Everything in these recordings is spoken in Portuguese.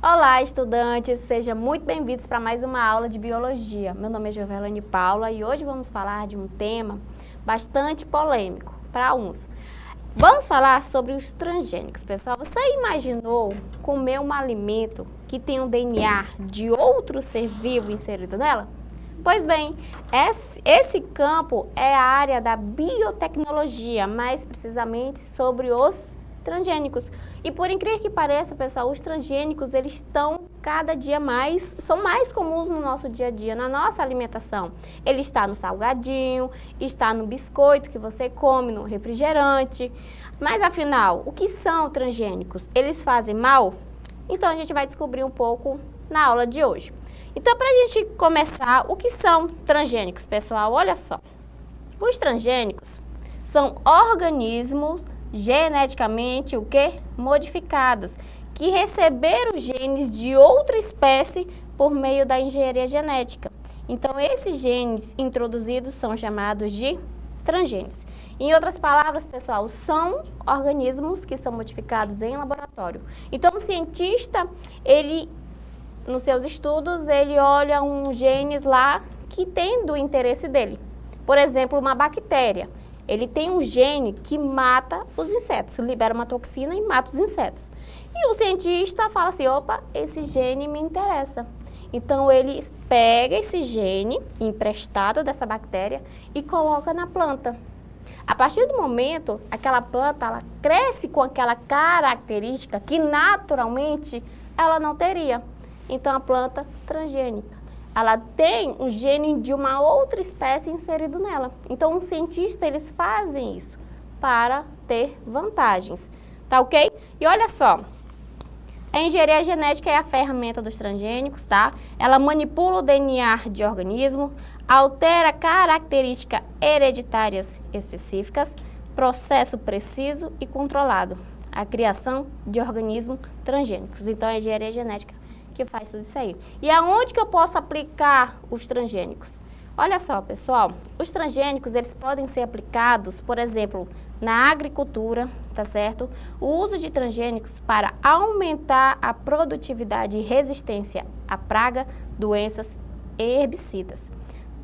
Olá, estudantes! Sejam muito bem-vindos para mais uma aula de Biologia. Meu nome é Jovelane Paula e hoje vamos falar de um tema bastante polêmico para uns. Vamos falar sobre os transgênicos. Pessoal, você imaginou comer um alimento que tem um DNA de outro ser vivo inserido nela? Pois bem, esse campo é a área da biotecnologia, mais precisamente sobre os transgênicos. E por incrível que pareça, pessoal, os transgênicos, eles estão cada dia mais, são mais comuns no nosso dia a dia, na nossa alimentação. Ele está no salgadinho, está no biscoito que você come, no refrigerante. Mas afinal, o que são transgênicos? Eles fazem mal? Então a gente vai descobrir um pouco na aula de hoje. Então, para a gente começar, o que são transgênicos, pessoal? Olha só, os transgênicos são organismos geneticamente modificados, que receberam genes de outra espécie por meio da engenharia genética. Então, esses genes introduzidos são chamados de transgênicos. Em outras palavras, pessoal, são organismos que são modificados em laboratório. Então, o cientista, nos seus estudos, ele olha um genes lá que tem do interesse dele. Por exemplo, uma bactéria. Ele tem um gene que mata os insetos, libera uma toxina e mata os insetos. E o cientista fala assim, opa, esse gene me interessa. Então, ele pega esse gene emprestado dessa bactéria e coloca na planta. A partir do momento, aquela planta ela cresce com aquela característica que naturalmente ela não teria. Então, a planta transgênica, ela tem um gene de uma outra espécie inserido nela. Então, os cientistas, eles fazem isso para ter vantagens, tá ok? E olha só, a engenharia genética é a ferramenta dos transgênicos, tá? Ela manipula o DNA de organismo, altera características hereditárias específicas, processo preciso e controlado, a criação de organismos transgênicos. Então, a engenharia genética que faz tudo isso aí. E aonde que eu posso aplicar os transgênicos? Olha só, pessoal, os transgênicos, eles podem ser aplicados, por exemplo, na agricultura, tá certo? O uso de transgênicos para aumentar a produtividade e resistência à praga, doenças e herbicidas.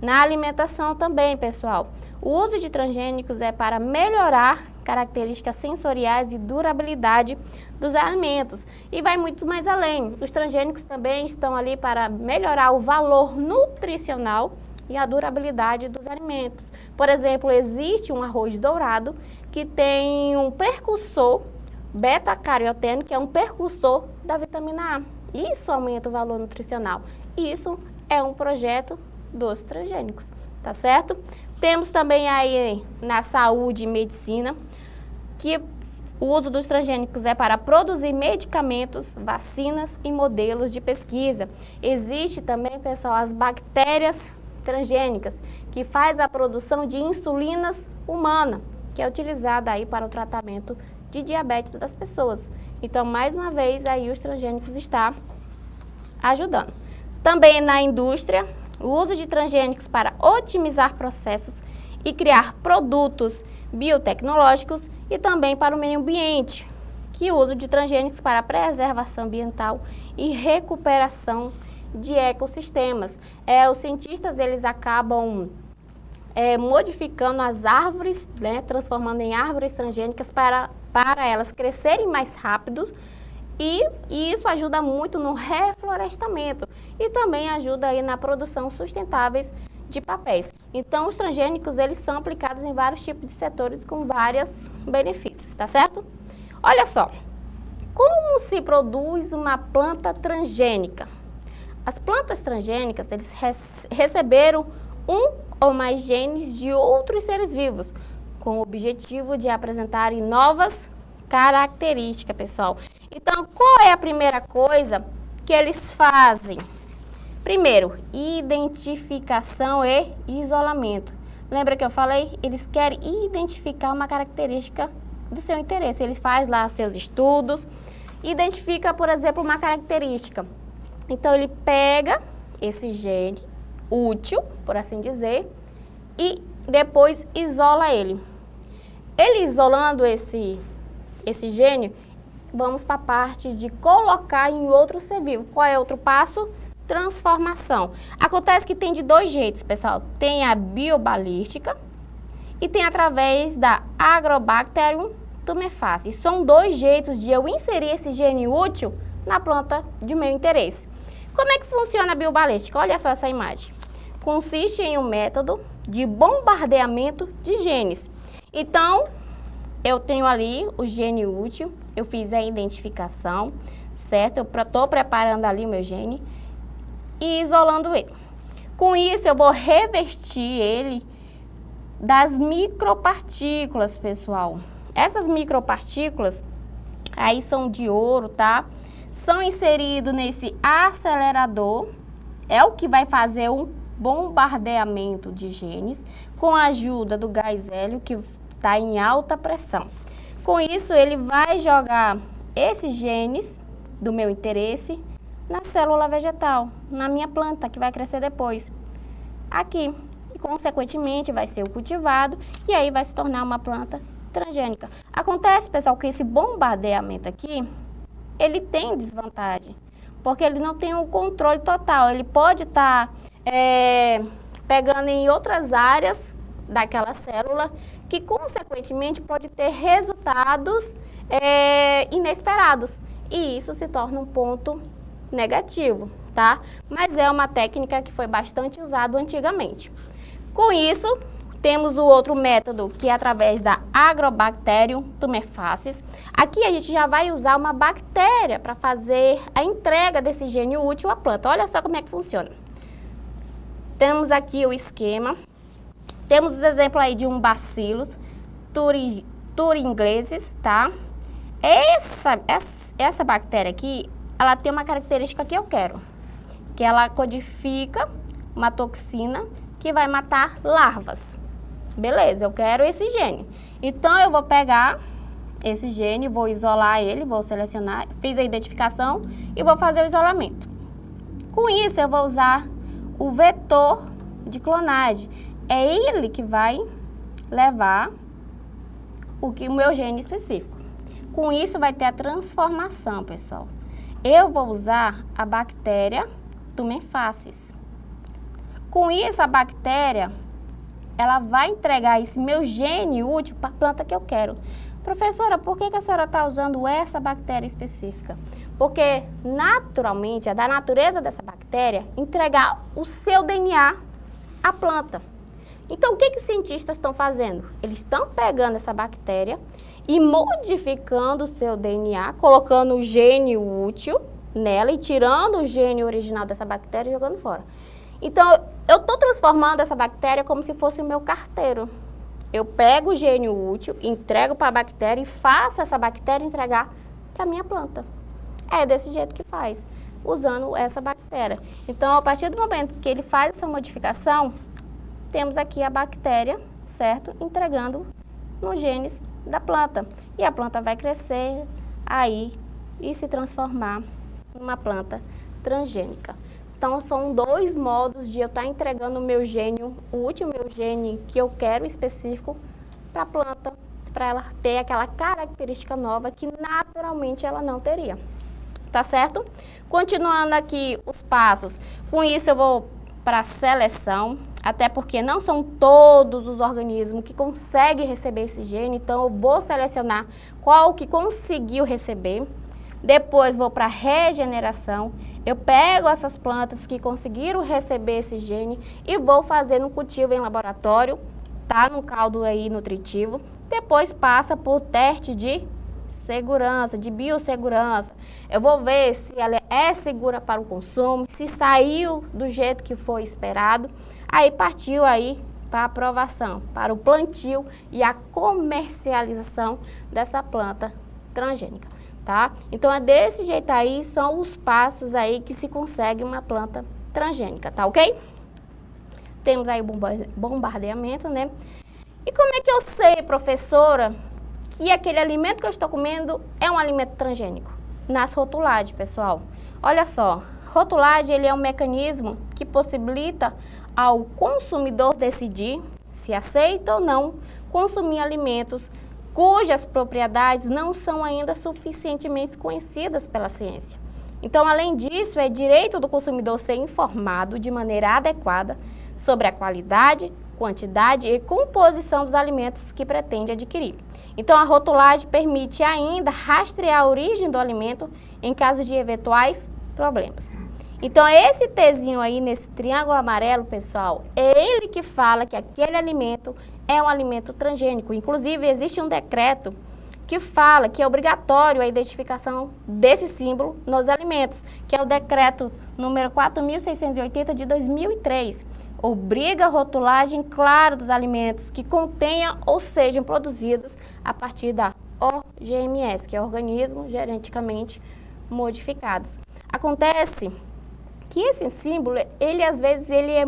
Na alimentação também, pessoal, o uso de transgênicos é para melhorar características sensoriais e durabilidade dos alimentos. E vai muito mais além. Os transgênicos também estão ali para melhorar o valor nutricional e a durabilidade dos alimentos. Por exemplo, existe um arroz dourado que tem um precursor beta-caroteno, que é um precursor da vitamina A. Isso aumenta o valor nutricional. Isso é um projeto dos transgênicos, tá certo? Temos também aí na saúde e medicina que o uso dos transgênicos é para produzir medicamentos, vacinas e modelos de pesquisa. Existe também, pessoal, as bactérias transgênicas, que faz a produção de insulinas humana, que é utilizada aí para o tratamento de diabetes das pessoas. Então, mais uma vez, aí os transgênicos estão ajudando. Também na indústria, o uso de transgênicos para otimizar processos e criar produtos biotecnológicos e também para o meio ambiente, que o uso de transgênicos para preservação ambiental e recuperação de ecossistemas. Os cientistas, eles acabam modificando as árvores, né, transformando em árvores transgênicas para elas crescerem mais rápido e isso ajuda muito no reflorestamento e também ajuda aí na produção sustentáveis de papéis. Então, os transgênicos, eles são aplicados em vários tipos de setores com vários benefícios, tá certo? Olha só, como se produz uma planta transgênica? As plantas transgênicas, eles receberam um ou mais genes de outros seres vivos, com o objetivo de apresentarem novas características, pessoal. Então, qual é a primeira coisa que eles fazem? Primeiro, identificação e isolamento. Lembra que eu falei? Eles querem identificar uma característica do seu interesse. Eles fazem lá seus estudos, identifica, por exemplo, uma característica. Então, ele pega esse gene útil, por assim dizer, e depois isola ele. Ele isolando esse gene, vamos para a parte de colocar em outro ser vivo. Qual é outro passo? Transformação. Acontece que tem de dois jeitos, pessoal. Tem a biobalística e tem através da Agrobacterium tumefaciens. São dois jeitos de eu inserir esse gene útil na planta de meu interesse. Como é que funciona a biobalística? Olha só essa imagem. Consiste em um método de bombardeamento de genes. Então, eu tenho ali o gene útil, eu fiz a identificação, certo? Eu estou preparando ali o meu gene e isolando ele. Com isso, eu vou revestir ele das micropartículas, pessoal. Essas micropartículas aí são de ouro, tá? São inseridos nesse acelerador, é o que vai fazer um bombardeamento de genes com a ajuda do gás hélio que está em alta pressão. Com isso, ele vai jogar esses genes do meu interesse na célula vegetal, na minha planta, que vai crescer depois. Aqui, e consequentemente vai ser o cultivado e aí vai se tornar uma planta transgênica. Acontece, pessoal, que esse bombardeamento aqui, ele tem desvantagem, porque ele não tem um controle total. Ele pode estar pegando em outras áreas daquela célula, que consequentemente pode ter resultados inesperados. E isso se torna um ponto negativo, tá? Mas é uma técnica que foi bastante usada antigamente. Com isso, temos o outro método, que é através da Agrobacterium tumefaciens. Aqui a gente já vai usar uma bactéria para fazer a entrega desse gene útil à planta. Olha só como é que funciona. Temos aqui o esquema. Temos os exemplos aí de um Bacillus thuringiensis, tá? Essa bactéria aqui, ela tem uma característica que eu quero, que ela codifica uma toxina que vai matar larvas. Beleza, eu quero esse gene. Então, eu vou pegar esse gene, vou isolar ele, vou selecionar, fiz a identificação e vou fazer o isolamento. Com isso, eu vou usar o vetor de clonagem. É ele que vai levar o meu gene específico. Com isso, vai ter a transformação, pessoal. Eu vou usar a bactéria tumefaciens. Com isso, a bactéria, ela vai entregar esse meu gene útil para a planta que eu quero. Professora, por que a senhora está usando essa bactéria específica? Porque, naturalmente, é da natureza dessa bactéria entregar o seu DNA à planta. Então, o que os cientistas estão fazendo? Eles estão pegando essa bactéria e modificando o seu DNA, colocando o gene útil nela e tirando o gene original dessa bactéria e jogando fora. Então, eu estou transformando essa bactéria como se fosse o meu carteiro. Eu pego o gene útil, entrego para a bactéria e faço essa bactéria entregar para a minha planta. É desse jeito que faz, usando essa bactéria. Então, a partir do momento que ele faz essa modificação, temos aqui a bactéria, certo? Entregando nos genes da planta. E a planta vai crescer aí e se transformar numa planta transgênica. Então, são dois modos de eu estar entregando o meu gene útil, o meu gene que eu quero específico para a planta, para ela ter aquela característica nova que naturalmente ela não teria. Tá certo? Continuando aqui os passos. Com isso, eu vou para a seleção, até porque não são todos os organismos que conseguem receber esse gene, então eu vou selecionar qual que conseguiu receber. Depois vou para a regeneração, eu pego essas plantas que conseguiram receber esse gene e vou fazer um cultivo em laboratório, tá? No caldo aí nutritivo. Depois passa por teste de segurança, de biossegurança. Eu vou ver se ela é segura para o consumo, se saiu do jeito que foi esperado. Aí partiu aí para a aprovação, para o plantio e a comercialização dessa planta transgênica. Tá? Então, é desse jeito aí, são os passos aí que se consegue uma planta transgênica, tá ok? Temos aí o bombardeamento, né? E como é que eu sei, professora, que aquele alimento que eu estou comendo é um alimento transgênico? Nas rotulagens, pessoal. Olha só, rotulagem ele é um mecanismo que possibilita ao consumidor decidir se aceita ou não consumir alimentos cujas propriedades não são ainda suficientemente conhecidas pela ciência. Então, além disso, é direito do consumidor ser informado de maneira adequada sobre a qualidade, quantidade e composição dos alimentos que pretende adquirir. Então, a rotulagem permite ainda rastrear a origem do alimento em caso de eventuais problemas. Então, esse Tzinho aí, nesse triângulo amarelo, pessoal, é ele que fala que aquele alimento é um alimento transgênico. Inclusive, existe um decreto que fala que é obrigatório a identificação desse símbolo nos alimentos, que é o decreto número 4.680 de 2003. Obriga a rotulagem clara dos alimentos que contenham ou sejam produzidos a partir da OGMs, que é organismos geneticamente modificados. Acontece que esse símbolo, às vezes ele é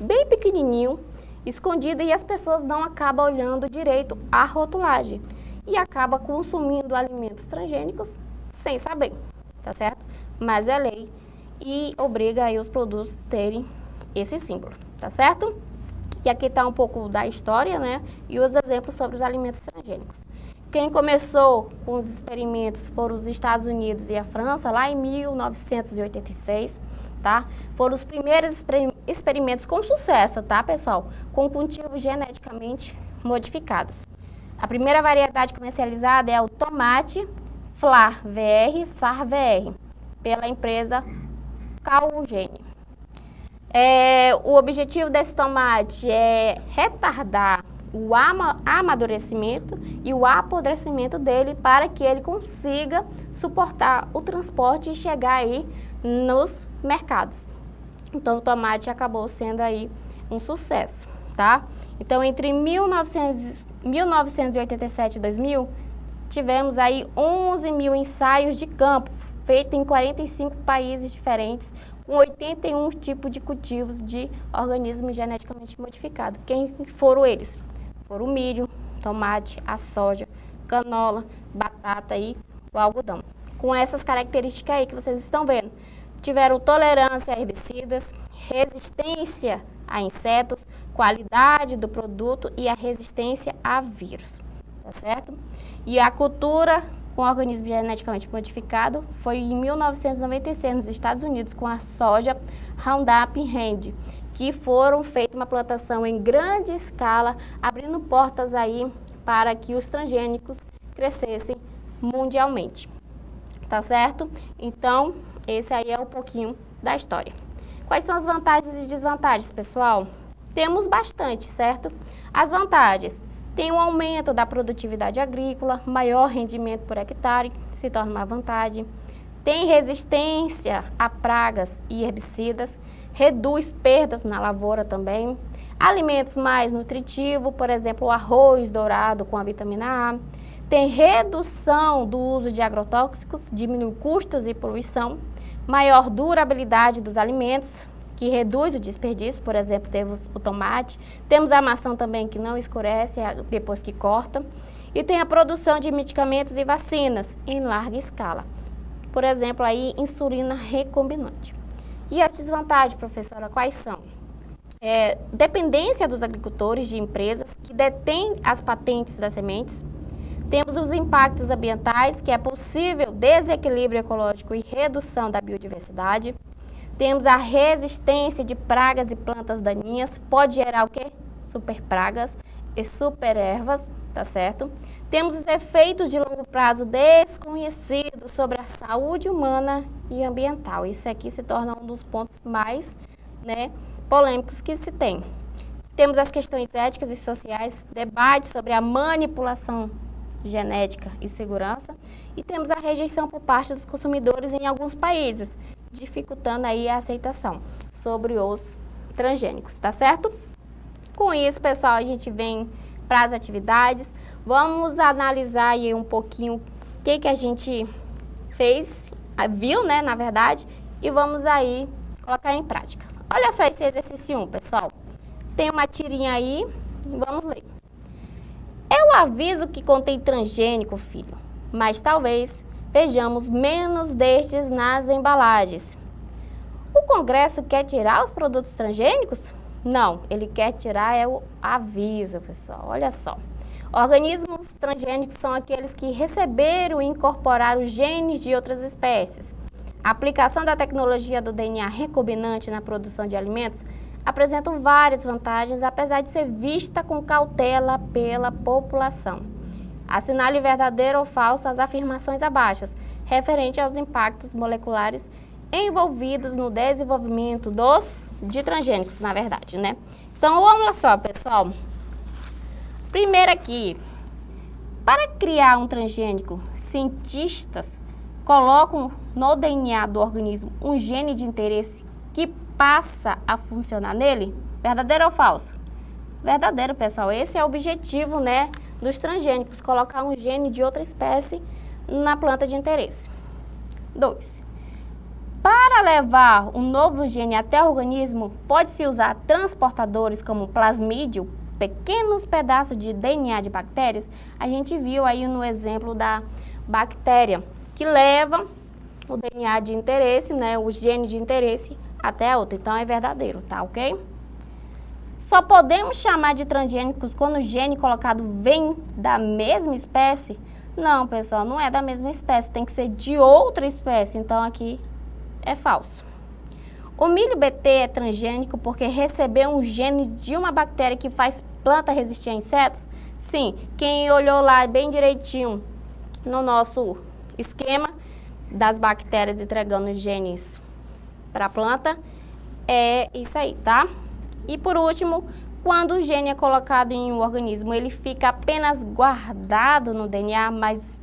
bem pequenininho, escondido, e as pessoas não acabam olhando direito a rotulagem e acaba consumindo alimentos transgênicos sem saber, tá certo? Mas é lei e obriga aí os produtos a terem esse símbolo, tá certo? E aqui está um pouco da história, né? E os exemplos sobre os alimentos transgênicos. Quem começou com os experimentos foram os Estados Unidos e a França, lá em 1986, tá? Foram os primeiros experimentos com sucesso, tá, pessoal? Com cultivos geneticamente modificados. A primeira variedade comercializada é o tomate Flar VR Sar VR, pela empresa Calgene. O objetivo desse tomate é retardar o amadurecimento e o apodrecimento dele para que ele consiga suportar o transporte e chegar aí nos mercados. Então, o tomate acabou sendo aí um sucesso, tá? Então, entre 1987 e 2000, tivemos aí 11 mil ensaios de campo, feitos em 45 países diferentes, com 81 tipos de cultivos de organismos geneticamente modificados. Quem foram eles? Foram o milho, tomate, a soja, canola, batata e o algodão. Com essas características aí que vocês estão vendo. Tiveram tolerância a herbicidas, resistência a insetos, qualidade do produto e a resistência a vírus, tá certo? E a cultura com organismo geneticamente modificado foi em 1996 nos Estados Unidos com a soja Roundup Ready, que foram feita uma plantação em grande escala, abrindo portas aí para que os transgênicos crescessem mundialmente, tá certo? Então, esse aí é um pouquinho da história. Quais são as vantagens e desvantagens, pessoal? Temos bastante, certo? As vantagens: tem um aumento da produtividade agrícola, maior rendimento por hectare, se torna uma vantagem. Tem resistência a pragas e herbicidas, reduz perdas na lavoura também. Alimentos mais nutritivos, por exemplo, o arroz dourado com a vitamina A. Tem redução do uso de agrotóxicos, diminui custos e poluição. Maior durabilidade dos alimentos, que reduz o desperdício, por exemplo, temos o tomate, temos a maçã também que não escurece depois que corta, e tem a produção de medicamentos e vacinas em larga escala, por exemplo, aí insulina recombinante. E a desvantagem, professora, quais são? Dependência dos agricultores de empresas que detêm as patentes das sementes. Temos os impactos ambientais, que é possível desequilíbrio ecológico e redução da biodiversidade. Temos a resistência de pragas e plantas daninhas, pode gerar o quê? Superpragas e superervas, tá certo? Temos os efeitos de longo prazo desconhecidos sobre a saúde humana e ambiental. Isso aqui se torna um dos pontos mais, polêmicos que se tem. Temos as questões éticas e sociais, debates sobre a manipulação genética e segurança, e temos a rejeição por parte dos consumidores em alguns países, dificultando aí a aceitação sobre os transgênicos, tá certo? Com isso, pessoal, a gente vem para as atividades. Vamos analisar aí um pouquinho o que a gente fez, viu, na verdade, e vamos aí colocar em prática. Olha só esse exercício 1, pessoal. Tem uma tirinha aí, vamos ler. É o aviso que contém transgênico, filho, mas talvez vejamos menos destes nas embalagens. O Congresso quer tirar os produtos transgênicos? Não, ele quer tirar o aviso, pessoal, olha só. Organismos transgênicos são aqueles que receberam e incorporaram genes de outras espécies. A aplicação da tecnologia do DNA recombinante na produção de alimentos apresenta várias vantagens, apesar de ser vista com cautela pela população. Assinale verdadeiro ou falso as afirmações abaixo, referente aos impactos moleculares envolvidos no desenvolvimento de transgênicos, na verdade, né? Então, vamos lá só, pessoal. Primeiro aqui, para criar um transgênico, cientistas colocam no DNA do organismo um gene de interesse que passa a funcionar nele? Verdadeiro ou falso? Verdadeiro, pessoal. Esse é o objetivo, né, dos transgênicos, colocar um gene de outra espécie na planta de interesse. 2. Para levar um novo gene até o organismo, pode-se usar transportadores como plasmídio, pequenos pedaços de DNA de bactérias. A gente viu aí no exemplo da bactéria, que leva o DNA de interesse, né, o gene de interesse, até a outra. Então, é verdadeiro, tá ok? Só podemos chamar de transgênicos quando o gene colocado vem da mesma espécie? Não, pessoal, não é da mesma espécie, tem que ser de outra espécie. Então, aqui é falso. O milho BT é transgênico porque recebeu um gene de uma bactéria que faz planta resistir a insetos? Sim, quem olhou lá bem direitinho no nosso esquema das bactérias entregando genes para a planta, é isso aí, tá? E por último, quando o gene é colocado em um organismo, ele fica apenas guardado no DNA, mas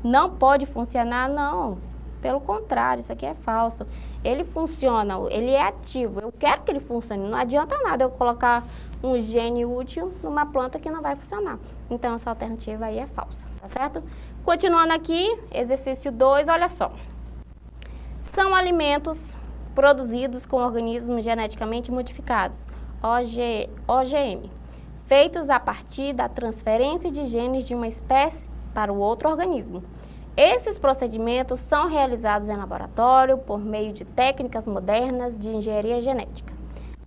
não pode funcionar? Não. Pelo contrário, isso aqui é falso. Ele funciona, ele é ativo. Eu quero que ele funcione. Não adianta nada eu colocar um gene útil numa planta que não vai funcionar. Então, essa alternativa aí é falsa, tá certo? Continuando aqui, exercício 2, olha só. São alimentos produzidos com organismos geneticamente modificados, OGM, feitos a partir da transferência de genes de uma espécie para o outro organismo. Esses procedimentos são realizados em laboratório por meio de técnicas modernas de engenharia genética.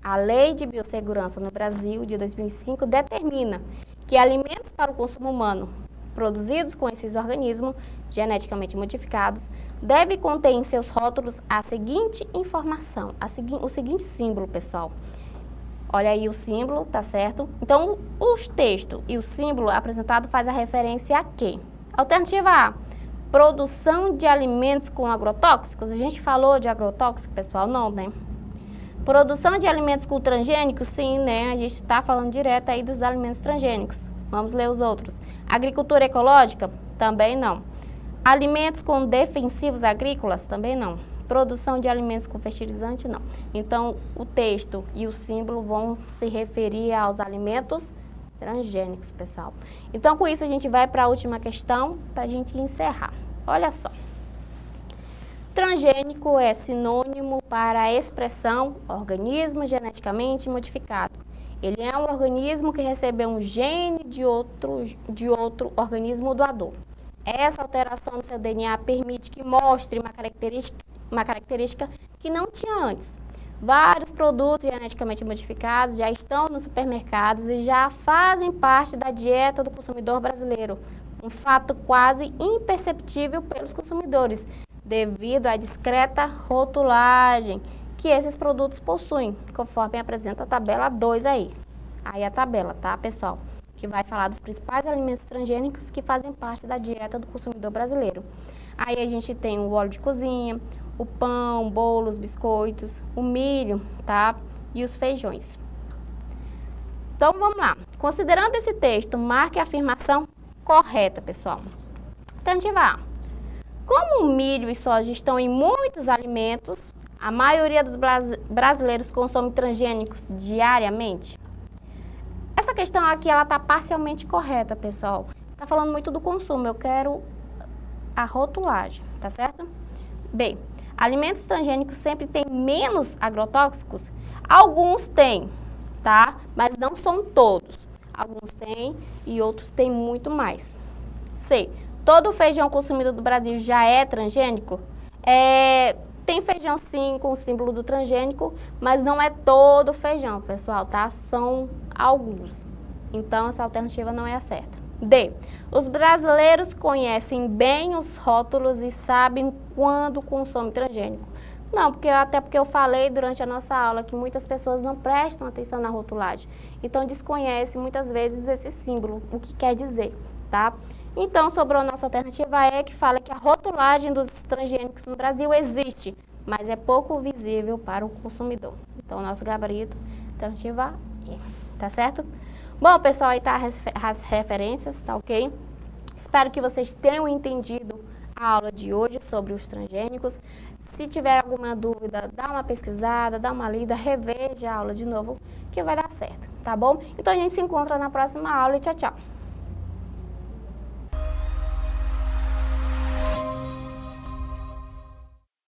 A Lei de Biossegurança no Brasil, de 2005, determina que alimentos para o consumo humano produzidos com esses organismos geneticamente modificados devem conter em seus rótulos a seguinte informação, o seguinte símbolo, pessoal. Olha aí o símbolo, tá certo? Então, os textos e o símbolo apresentado faz a referência a quê? Alternativa A, produção de alimentos com agrotóxicos. A gente falou de agrotóxico, pessoal? Não, né? Produção de alimentos com transgênicos? Sim, né? A gente está falando direto aí dos alimentos transgênicos. Vamos ler os outros. Agricultura ecológica? Também não. Alimentos com defensivos agrícolas? Também não. Produção de alimentos com fertilizante? Não. Então, o texto e o símbolo vão se referir aos alimentos transgênicos, pessoal. Então, com isso, a gente vai para a última questão, para a gente encerrar. Olha só. Transgênico é sinônimo para a expressão organismo geneticamente modificado. Ele é um organismo que recebeu um gene de outro organismo doador. Essa alteração no seu DNA permite que mostre uma característica que não tinha antes. Vários produtos geneticamente modificados já estão nos supermercados e já fazem parte da dieta do consumidor brasileiro. Um fato quase imperceptível pelos consumidores, devido à discreta rotulagem que esses produtos possuem, conforme apresenta a tabela 2 aí. Aí a tabela, tá, pessoal? Que vai falar dos principais alimentos transgênicos que fazem parte da dieta do consumidor brasileiro. Aí a gente tem o óleo de cozinha, o pão, bolos, biscoitos, o milho, tá? E os feijões. Então, vamos lá. Considerando esse texto, marque a afirmação correta, pessoal. Alternativa A. Como o milho e soja estão em muitos alimentos, a maioria dos brasileiros consome transgênicos diariamente? Essa questão aqui, ela está parcialmente correta, pessoal. Está falando muito do consumo, eu quero a rotulagem, tá certo? B. Alimentos transgênicos sempre têm menos agrotóxicos? Alguns têm, tá? Mas não são todos. Alguns têm e outros têm muito mais. C. Todo feijão consumido do Brasil já é transgênico? Tem feijão sim com o símbolo do transgênico, mas não é todo feijão, pessoal, tá? São alguns. Então, essa alternativa não é a certa. D. Os brasileiros conhecem bem os rótulos e sabem quando consomem transgênico. Não, até porque eu falei durante a nossa aula que muitas pessoas não prestam atenção na rotulagem. Então, desconhecem muitas vezes esse símbolo, o que quer dizer, tá? Então, sobrou a nossa alternativa E, que fala que a rotulagem dos transgênicos no Brasil existe, mas é pouco visível para o consumidor. Então, nosso gabarito, alternativa E, tá certo? Bom, pessoal, aí tá as referências, tá ok? Espero que vocês tenham entendido a aula de hoje sobre os transgênicos. Se tiver alguma dúvida, dá uma pesquisada, dá uma lida, reveja a aula de novo, que vai dar certo, tá bom? Então, a gente se encontra na próxima aula e tchau, tchau!